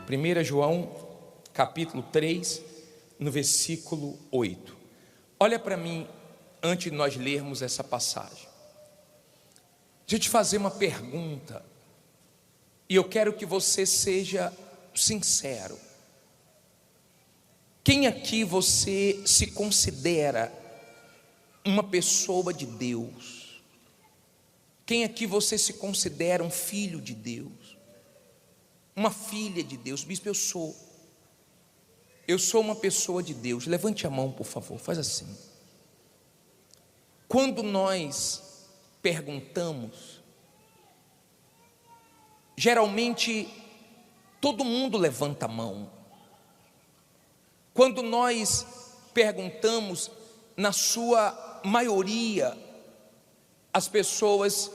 1 João, capítulo 3, no versículo 8. Olha para mim, antes de nós lermos essa passagem. Deixa eu te fazer uma pergunta, e eu quero que você seja sincero. Quem aqui você se considera uma pessoa de Deus? Quem aqui você se considera um filho de Deus? Uma filha de Deus? Bispo, eu sou uma pessoa de Deus. Levante a mão, por favor, faz assim. Quando nós perguntamos, geralmente todo mundo levanta a mão. Quando nós perguntamos, na sua maioria, as pessoas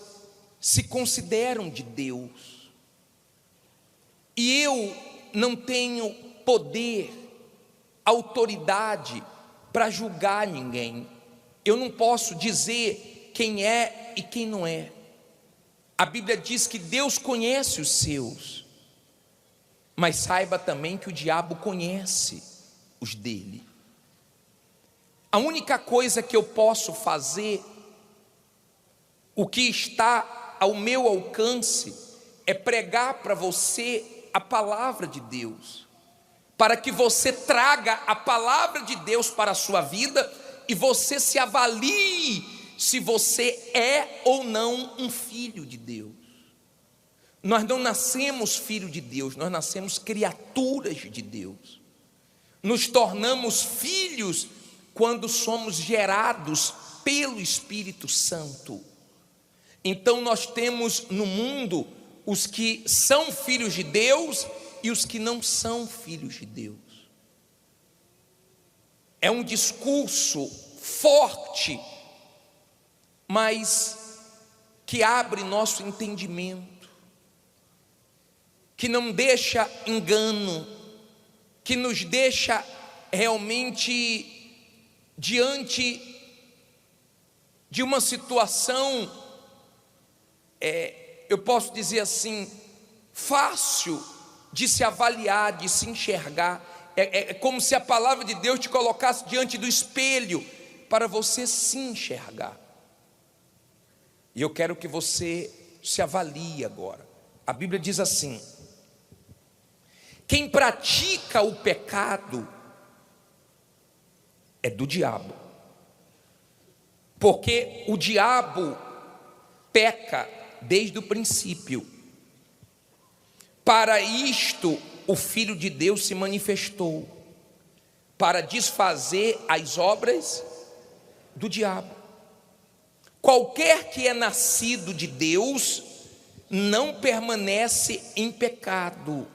se consideram de Deus. E eu não tenho poder, autoridade para julgar ninguém. Eu não posso dizer quem é e quem não é. A Bíblia diz que Deus conhece os seus, mas saiba também que o diabo conhece os dele. A única coisa que eu posso fazer, o que está ao meu alcance, é pregar para você a palavra de Deus, para que você traga a palavra de Deus para a sua vida e você se avalie se você é ou não um filho de Deus. Nós não nascemos filho de Deus, nós nascemos criaturas de Deus. Nos tornamos filhos quando somos gerados pelo Espírito Santo. Então nós temos no mundo os que são filhos de Deus e os que não são filhos de Deus. É um discurso forte, mas que abre nosso entendimento, que não deixa engano, que nos deixa realmente diante de uma situação, eu posso dizer assim, fácil de se avaliar, de se enxergar. É como se a palavra de Deus te colocasse diante do espelho para você se enxergar. E eu quero que você se avalie agora. A Bíblia diz assim: quem pratica o pecado é do diabo, porque o diabo peca desde o princípio. Para isto o Filho de Deus se manifestou, para desfazer as obras do diabo. Qualquer que é nascido de Deus não permanece em pecado,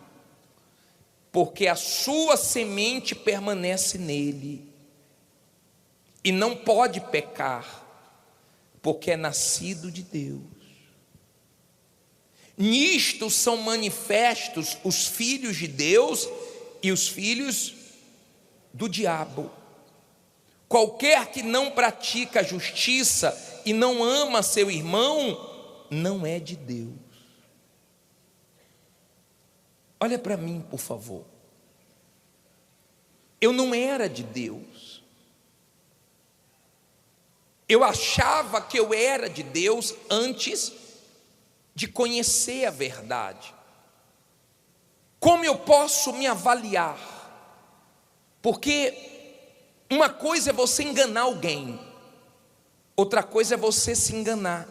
porque a sua semente permanece nele, e não pode pecar, porque é nascido de Deus. Nisto são manifestos os filhos de Deus e os filhos do diabo. Qualquer que não pratica a justiça e não ama seu irmão, não é de Deus. Olha para mim, por favor. Eu não era de Deus. Eu achava que eu era de Deus antes de conhecer a verdade. Como eu posso me avaliar? Porque uma coisa é você enganar alguém, outra coisa é você se enganar.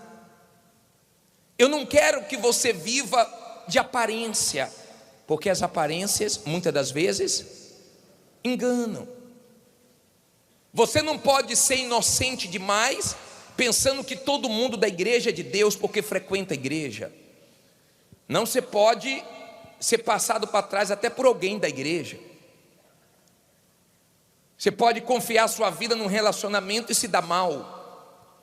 Eu não quero que você viva de aparência, porque as aparências, muitas das vezes, enganam. Você não pode ser inocente demais, pensando que todo mundo da igreja é de Deus porque frequenta a igreja. Não, você pode ser passado para trás até por alguém da igreja. Você pode confiar sua vida num relacionamento e se dar mal.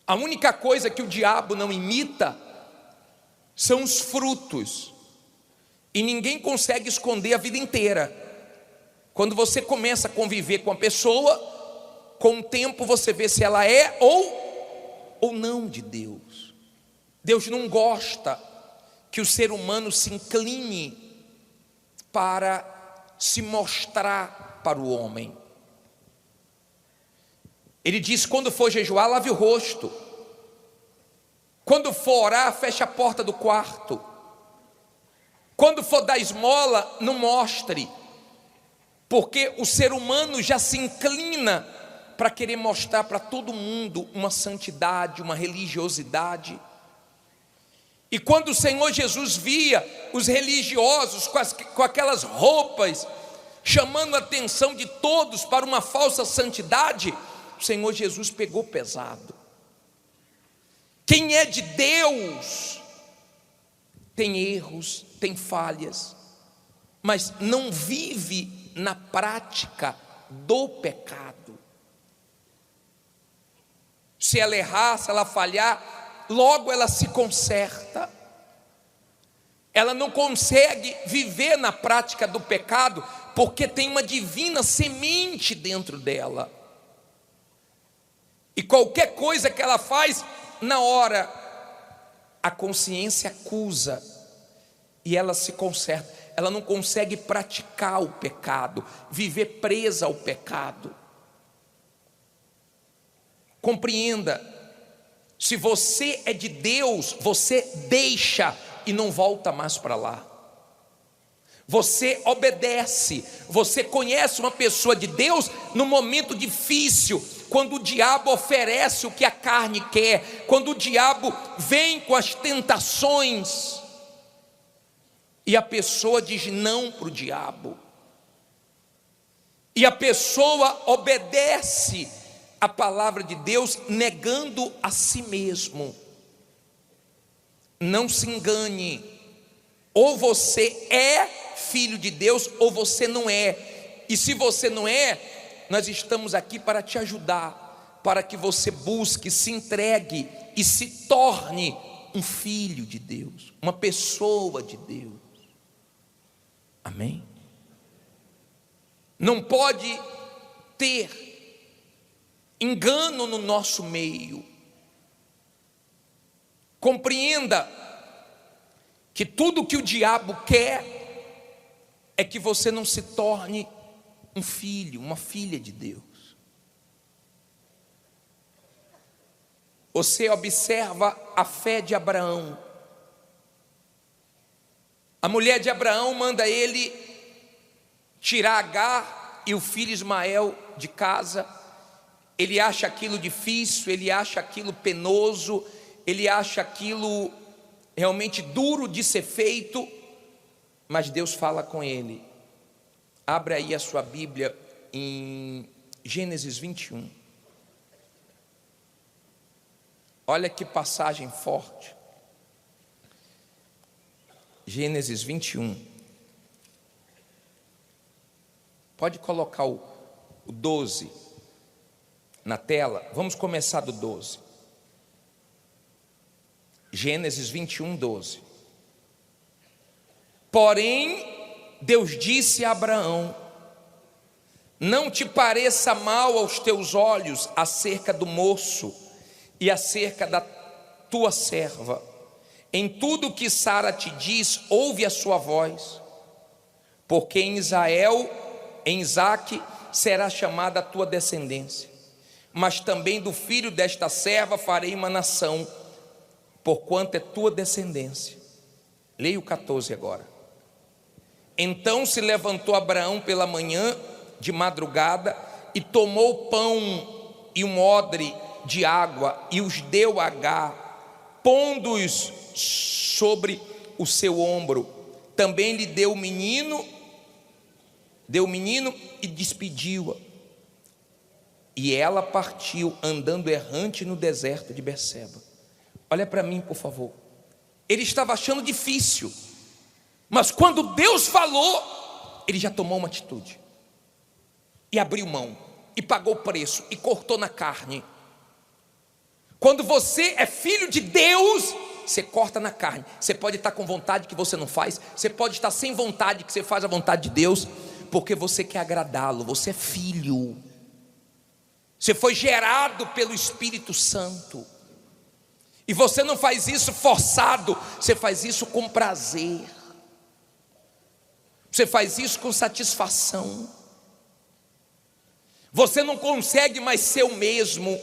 A única coisa que o diabo não imita são os frutos, e ninguém consegue esconder a vida inteira. Quando você começa a conviver com a pessoa, com o tempo você vê se ela é ou não de Deus. Deus não gosta que o ser humano se incline para se mostrar para o homem. Ele diz: quando for jejuar, lave o rosto. Quando for orar, feche a porta do quarto. Quando for dar esmola, não mostre. Porque o ser humano já se inclina para querer mostrar para todo mundo uma santidade, uma religiosidade. E quando o Senhor Jesus via os religiosos com aquelas roupas, chamando a atenção de todos para uma falsa santidade, o Senhor Jesus pegou pesado. Quem é de Deus tem erros, tem falhas, mas não vive na prática do pecado. Se ela errar, se ela falhar, logo ela se conserta. Ela não consegue viver na prática do pecado, porque tem uma divina semente dentro dela. E qualquer coisa que ela faz, na hora, a consciência acusa e ela se conserta. Ela não consegue praticar o pecado, viver presa ao pecado. Compreenda, se você é de Deus, você deixa e não volta mais para lá. Você obedece, você conhece uma pessoa de Deus no momento difícil, quando o diabo oferece o que a carne quer, quando o diabo vem com as tentações, e a pessoa diz não para o diabo, e a pessoa obedece a palavra de Deus, negando a si mesmo. Não se engane, ou você é filho de Deus, ou você não é. E se você não é, nós estamos aqui para te ajudar, para que você busque, se entregue e se torne um filho de Deus, uma pessoa de Deus. Amém? Não pode ter engano no nosso meio. Compreenda que tudo que o diabo quer é que você não se torne um filho, uma filha de Deus. Você observa a fé de Abraão. A mulher de Abraão manda ele tirar Agar e o filho Ismael de casa. Ele acha aquilo difícil, ele acha aquilo penoso, ele acha aquilo realmente duro de ser feito, mas Deus fala com ele. Abra aí a sua Bíblia em Gênesis 21. Olha que passagem forte. Gênesis 21. Pode colocar o 12 na tela. Vamos começar do 12. Gênesis 21, 12. Porém, Deus disse a Abraão: não te pareça mal aos teus olhos acerca do moço e acerca da tua serva. Em tudo que Sara te diz, ouve a sua voz, porque em Isaque será chamada a tua descendência, mas também do filho desta serva farei uma nação, porquanto é tua descendência. Leia o 14 agora. Então se levantou Abraão pela manhã, de madrugada, e tomou pão e um odre de água, e os deu a Agar, pondo-os sobre o seu ombro. Também lhe deu o menino e despediu-a. E ela partiu, andando errante no deserto de Berseba. Olha para mim, por favor. Ele estava achando difícil, mas quando Deus falou, ele já tomou uma atitude, e abriu mão, e pagou o preço, e cortou na carne. Quando você é filho de Deus, você corta na carne. Você pode estar com vontade que você não faz, você pode estar sem vontade que você faz a vontade de Deus, porque você quer agradá-lo. Você é filho, você foi gerado pelo Espírito Santo, e você não faz isso forçado, você faz isso com prazer. Você faz isso com satisfação. Você não consegue mais ser o mesmo.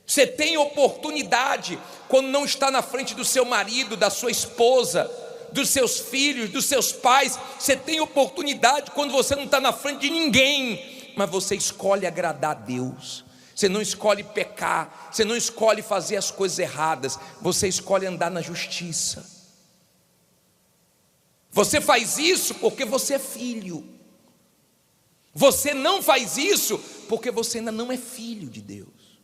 Você tem oportunidade quando não está na frente do seu marido, da sua esposa, dos seus filhos, dos seus pais. Você tem oportunidade quando você não está na frente de ninguém, mas você escolhe agradar a Deus. Você não escolhe pecar, você não escolhe fazer as coisas erradas, você escolhe andar na justiça. Você faz isso porque você é filho. Você não faz isso porque você ainda não é filho de Deus.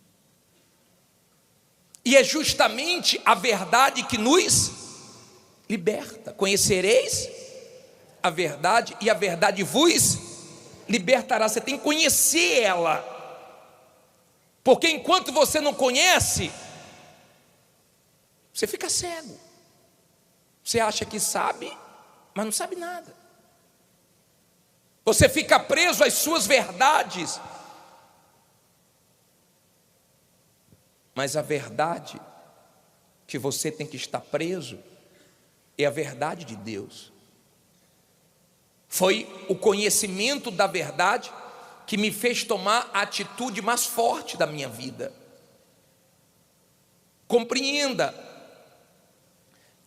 E é justamente a verdade que nos liberta. Conhecereis a verdade e a verdade vos libertará. Você tem que conhecer ela, porque enquanto você não conhece, você fica cego. Você acha que sabe, mas não sabe nada. Você fica preso às suas verdades, mas a verdade que você tem que estar preso é a verdade de Deus. Foi o conhecimento da verdade que me fez tomar a atitude mais forte da minha vida. Compreenda,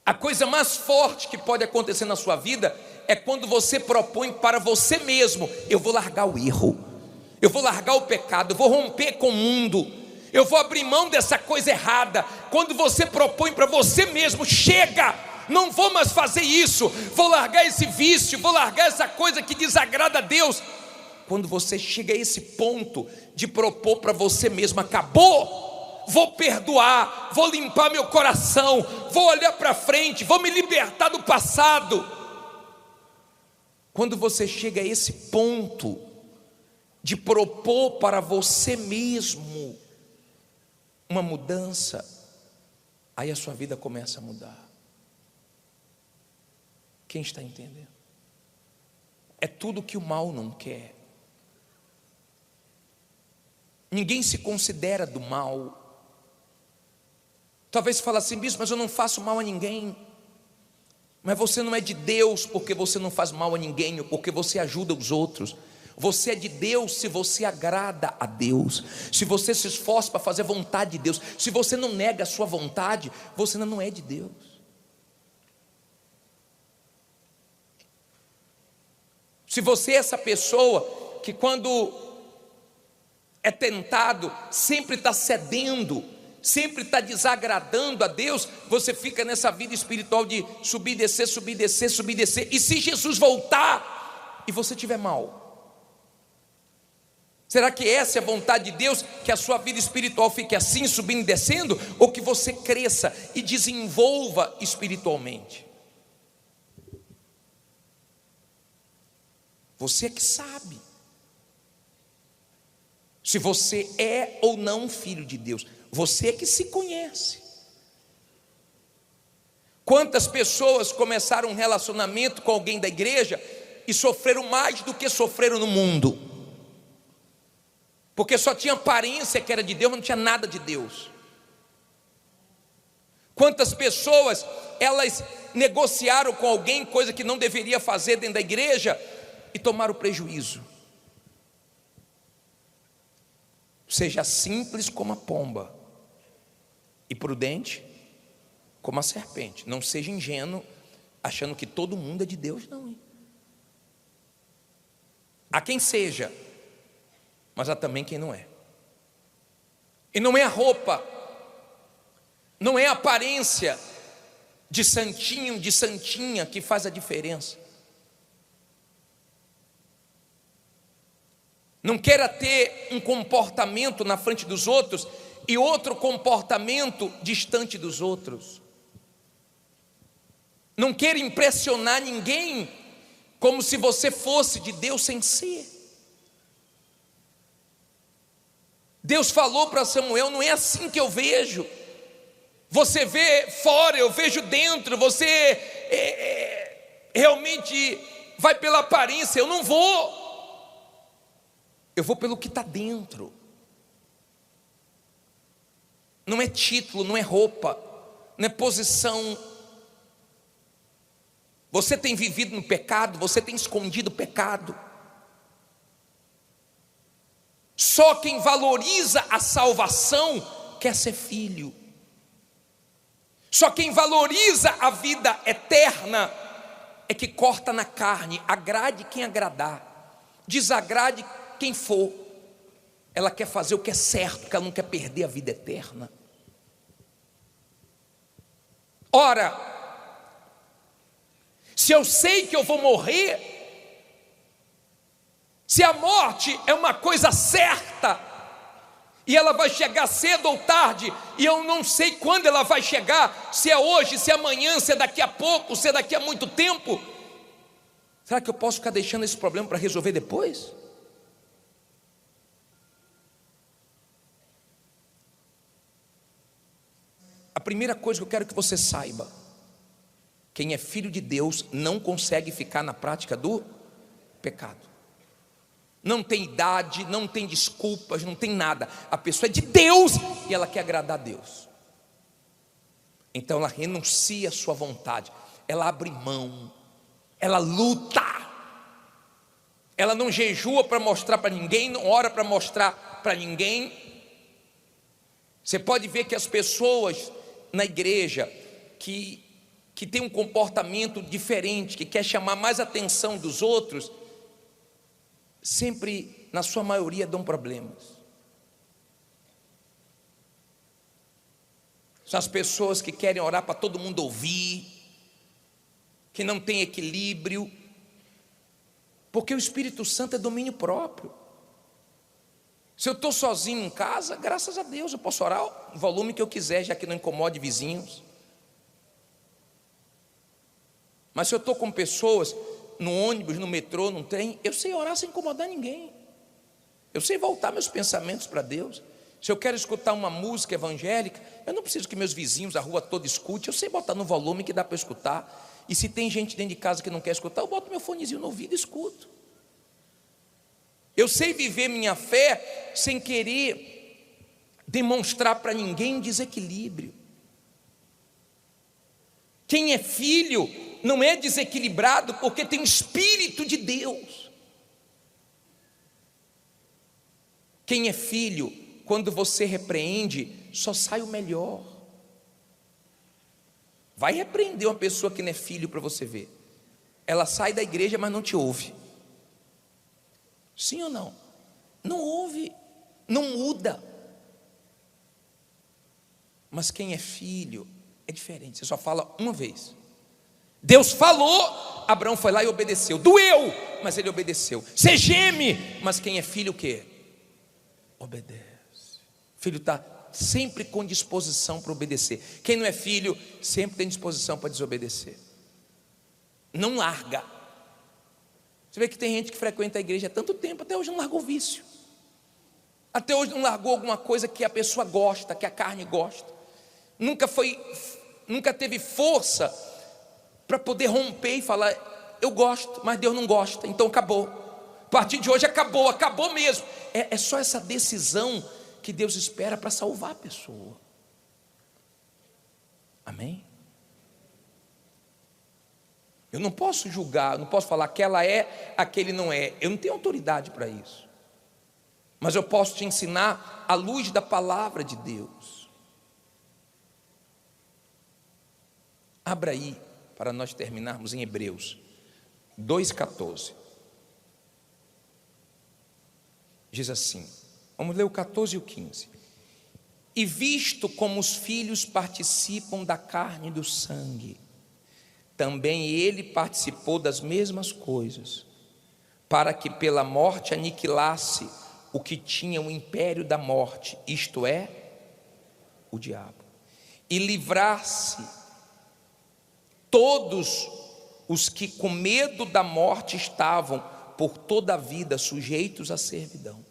a coisa mais forte que pode acontecer na sua vida é quando você propõe para você mesmo: eu vou largar o erro, eu vou largar o pecado, eu vou romper com o mundo, eu vou abrir mão dessa coisa errada. Quando você propõe para você mesmo: chega, não vou mais fazer isso, vou largar esse vício, vou largar essa coisa que desagrada a Deus. Quando você chega a esse ponto de propor para você mesmo: acabou, vou perdoar, vou limpar meu coração, vou olhar para frente, vou me libertar do passado. Quando você chega a esse ponto de propor para você mesmo uma mudança, aí a sua vida começa a mudar. Quem está entendendo? É tudo que o mal não quer. Ninguém se considera do mal. Talvez você fale assim: bispo, mas eu não faço mal a ninguém. Mas você não é de Deus porque você não faz mal a ninguém, ou porque você ajuda os outros. Você é de Deus se você agrada a Deus, se você se esforça para fazer a vontade de Deus. Se você não nega a sua vontade, você ainda não é de Deus. Se você é essa pessoa que quando é tentado sempre está cedendo, sempre está desagradando a Deus, você fica nessa vida espiritual de subir, descer, subir, descer, subir, descer. E se Jesus voltar e você estiver mal, será que essa é a vontade de Deus? Que a sua vida espiritual fique assim, subindo e descendo? Ou que você cresça e desenvolva espiritualmente? Você é que sabe se você é ou não filho de Deus. Você é que se conhece. Quantas pessoas começaram um relacionamento com alguém da igreja e sofreram mais do que sofreram no mundo? Porque só tinha aparência que era de Deus, mas não tinha nada de Deus. Quantas pessoas, elas negociaram com alguém coisa que não deveria fazer dentro da igreja e tomaram prejuízo. Seja simples como a pomba e prudente como a serpente. Não seja ingênuo achando que todo mundo é de Deus, não. Há quem seja, mas há também quem não é. E não é a roupa, não é a aparência de santinho, de santinha que faz a diferença. Não queira ter um comportamento na frente dos outros e outro comportamento distante dos outros. Não queira impressionar ninguém como se você fosse de Deus sem ser. Deus falou para Samuel: não é assim que eu vejo. Você vê fora, eu vejo dentro. Você realmente vai pela aparência. Eu não vou. Eu vou pelo que está dentro. Não é título, não é roupa, não é posição. Você tem vivido no pecado, você tem escondido o pecado. Só quem valoriza a salvação quer ser filho. Só quem valoriza a vida eterna é que corta na carne, agrade quem agradar, desagrade quem for. Ela quer fazer o que é certo, porque ela não quer perder a vida eterna. Ora, se eu sei que eu vou morrer, se a morte é uma coisa certa, e ela vai chegar cedo ou tarde, e eu não sei quando ela vai chegar, se é hoje, se é amanhã, se é daqui a pouco, se é daqui a muito tempo, será que eu posso ficar deixando esse problema para resolver depois? A primeira coisa que eu quero que você saiba: quem é filho de Deus não consegue ficar na prática do pecado. Não tem idade, não tem desculpas, não tem nada. A pessoa é de Deus e ela quer agradar a Deus. Então ela renuncia à sua vontade, ela abre mão, ela luta. Ela não jejua para mostrar para ninguém, não ora para mostrar para ninguém. Você pode ver que as pessoas na igreja que tem um comportamento diferente, que quer chamar mais atenção dos outros, sempre, na sua maioria, dão problemas. São as pessoas que querem orar para todo mundo ouvir, que não tem equilíbrio, porque o Espírito Santo é domínio próprio. Se eu estou sozinho em casa, graças a Deus, eu posso orar o volume que eu quiser, já que não incomode vizinhos. Mas se eu estou com pessoas no ônibus, no metrô, no trem, eu sei orar sem incomodar ninguém. Eu sei voltar meus pensamentos para Deus. Se eu quero escutar uma música evangélica, eu não preciso que meus vizinhos, a rua toda escute. Eu sei botar no volume que dá para escutar. E se tem gente dentro de casa que não quer escutar, eu boto meu fonezinho no ouvido e escuto. Eu sei viver minha fé sem querer demonstrar para ninguém desequilíbrio. Quem é filho não é desequilibrado porque tem o Espírito de Deus. Quem é filho, quando você repreende, só sai o melhor. Vai repreender uma pessoa que não é filho para você ver. Ela sai da igreja, mas não te ouve. Sim ou não? Não ouve, não muda. Mas quem é filho é diferente, você só fala uma vez. Deus falou, Abraão foi lá e obedeceu. Doeu, mas ele obedeceu. Você geme, mas quem é filho o quê? Obedece. Filho está sempre com disposição para obedecer. Quem não é filho, sempre tem disposição para desobedecer. Não larga. Você vê que tem gente que frequenta a igreja há tanto tempo, até hoje não largou o vício. Até hoje não largou alguma coisa que a pessoa gosta, que a carne gosta. Nunca teve força para poder romper e falar: eu gosto, mas Deus não gosta, então acabou. A partir de hoje acabou mesmo. É só essa decisão que Deus espera para salvar a pessoa. Amém? Eu não posso julgar, eu não posso falar que ela é, aquele não é. Eu não tenho autoridade para isso. Mas eu posso te ensinar à luz da palavra de Deus. Abra aí, para nós terminarmos, em Hebreus 2,14. Diz assim, vamos ler o 14 e o 15. E visto como os filhos participam da carne e do sangue, também ele participou das mesmas coisas, para que pela morte aniquilasse o que tinha o império da morte, isto é, o diabo, e livrasse todos os que com medo da morte estavam por toda a vida sujeitos à servidão.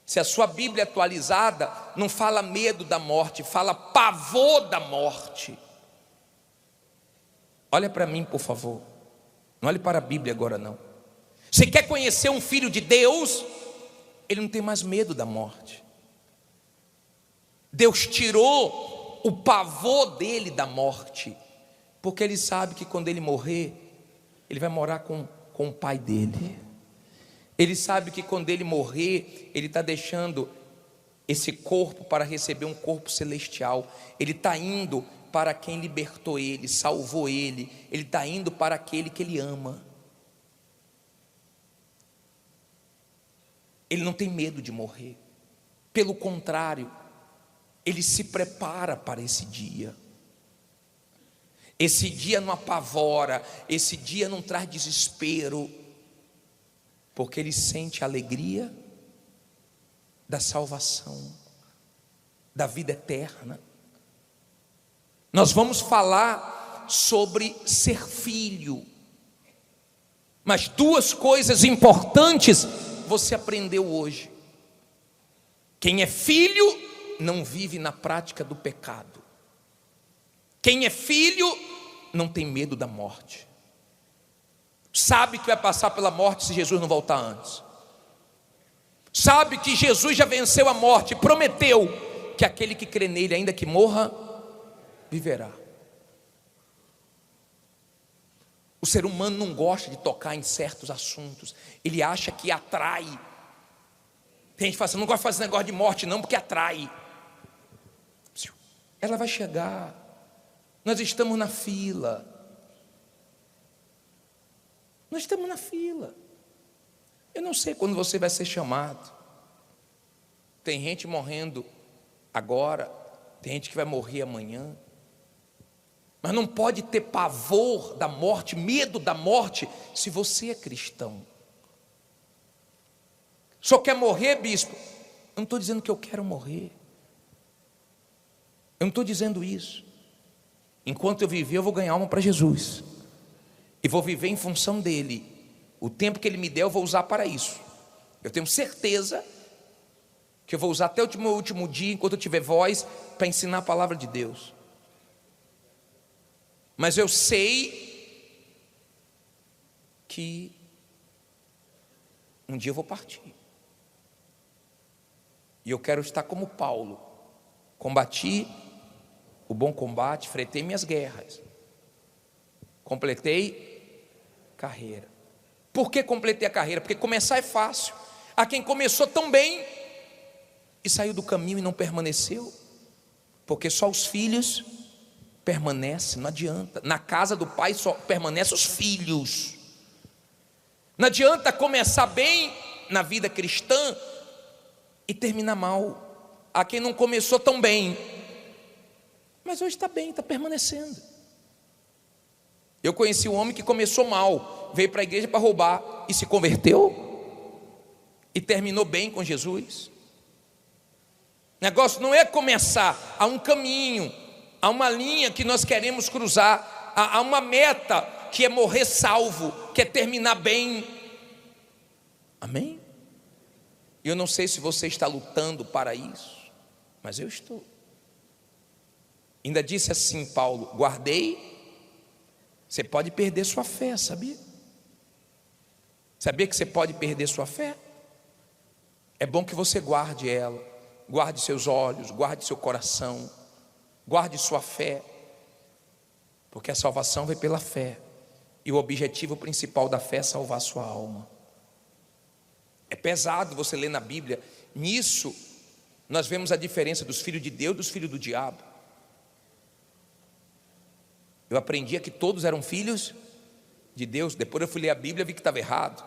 Se a sua Bíblia atualizada não fala medo da morte, fala pavor da morte. Olha para mim, por favor. Não olhe para a Bíblia agora não. Você quer conhecer um filho de Deus? Ele não tem mais medo da morte. Deus tirou o pavor dele da morte, Porque ele sabe que quando ele morrer, ele vai morar com o pai dele. Ele sabe que quando ele morrer, ele está deixando esse corpo para receber um corpo celestial. Ele está indo para quem libertou ele, salvou ele. Ele está indo para aquele que ele ama. Ele não tem medo de morrer. Pelo contrário, ele se prepara para esse dia. Esse dia não apavora, esse dia não traz desespero, porque ele sente a alegria da salvação, da vida eterna. Nós vamos falar sobre ser filho, mas duas coisas importantes você aprendeu hoje. Quem é filho não vive na prática do pecado. Quem é filho não tem medo da morte. Sabe que vai passar pela morte se Jesus não voltar antes. Sabe que Jesus já venceu a morte, prometeu que aquele que crê nele, ainda que morra, viverá. O ser humano não gosta de tocar em certos assuntos. Ele acha que atrai. Tem gente que fala assim, não gosta de fazer negócio de morte não, porque atrai. Ela vai chegar. Nós estamos na fila. Nós estamos na fila. Eu não sei quando você vai ser chamado. Tem gente morrendo agora, tem gente que vai morrer amanhã. Mas não pode ter pavor da morte, medo da morte, se você é cristão. Só quer morrer, bispo? Eu não estou dizendo que eu quero morrer. Eu não estou dizendo isso. Enquanto eu viver, eu vou ganhar alma para Jesus. E vou viver em função dele. O tempo que ele me der, eu vou usar para isso. Eu tenho certeza que eu vou usar até o meu último dia, enquanto eu tiver voz, para ensinar a palavra de Deus. Mas eu sei que um dia eu vou partir. E eu quero estar como Paulo. Combati o bom combate, fretei minhas guerras. Completei carreira. Por que completei a carreira? Porque começar é fácil. Há quem começou tão bem e saiu do caminho e não permaneceu. Porque só os filhos permanecem, não adianta. Na casa do pai só permanecem os filhos. Não adianta começar bem na vida cristã e terminar mal. Há quem não começou tão bem, mas hoje está bem, está permanecendo. Eu conheci um homem que começou mal, veio para a igreja para roubar e se converteu e terminou bem com Jesus. O negócio não é começar, há um caminho, há uma linha que nós queremos cruzar, há uma meta que é morrer salvo, que é terminar bem. Amém? Eu não sei se você está lutando para isso, mas eu estou. Ainda disse assim Paulo, guardei. Você pode perder sua fé, sabia? Sabia que você pode perder sua fé? É bom que você guarde ela. Guarde seus olhos, guarde seu coração, guarde sua fé, porque a salvação vem pela fé, e o objetivo principal da fé é salvar a sua alma. É pesado você ler na Bíblia. Nisso nós vemos a diferença dos filhos de Deus e dos filhos do diabo. Eu aprendia que todos eram filhos de Deus. Depois eu fui ler a Bíblia e vi que estava errado.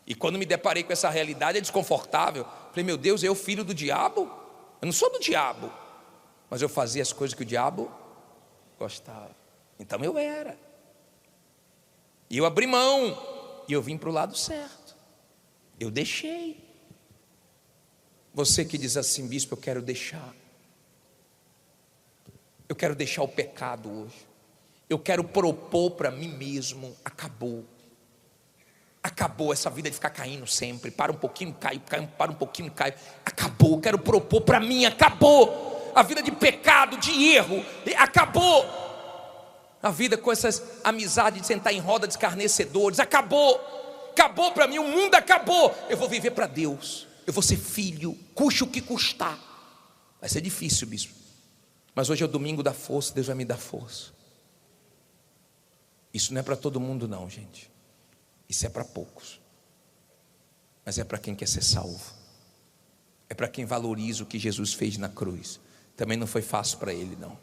E quando me deparei com essa realidade, é desconfortável. Falei, meu Deus, eu filho do diabo? Eu não sou do diabo, mas eu fazia as coisas que o diabo gostava. Então eu era. E eu abri mão, e eu vim para o lado certo. Eu deixei. Você que diz assim, bispo, eu quero deixar. Eu quero deixar o pecado hoje. Eu quero propor para mim mesmo, acabou. Acabou essa vida de ficar caindo sempre. Para um pouquinho, caio, para um pouquinho, caio. Acabou, eu quero propor para mim, acabou. A vida de pecado, de erro, acabou. A vida com essas amizades de sentar em roda de escarnecedores, acabou. Acabou para mim, o mundo acabou. Eu vou viver para Deus. Eu vou ser filho, custe o que custar. Vai ser difícil, bispo. Mas hoje é o domingo da força, Deus vai me dar força. Isso não é para todo mundo não, gente. Isso é para poucos. Mas é para quem quer ser salvo. É para quem valoriza o que Jesus fez na cruz. Também não foi fácil para ele não.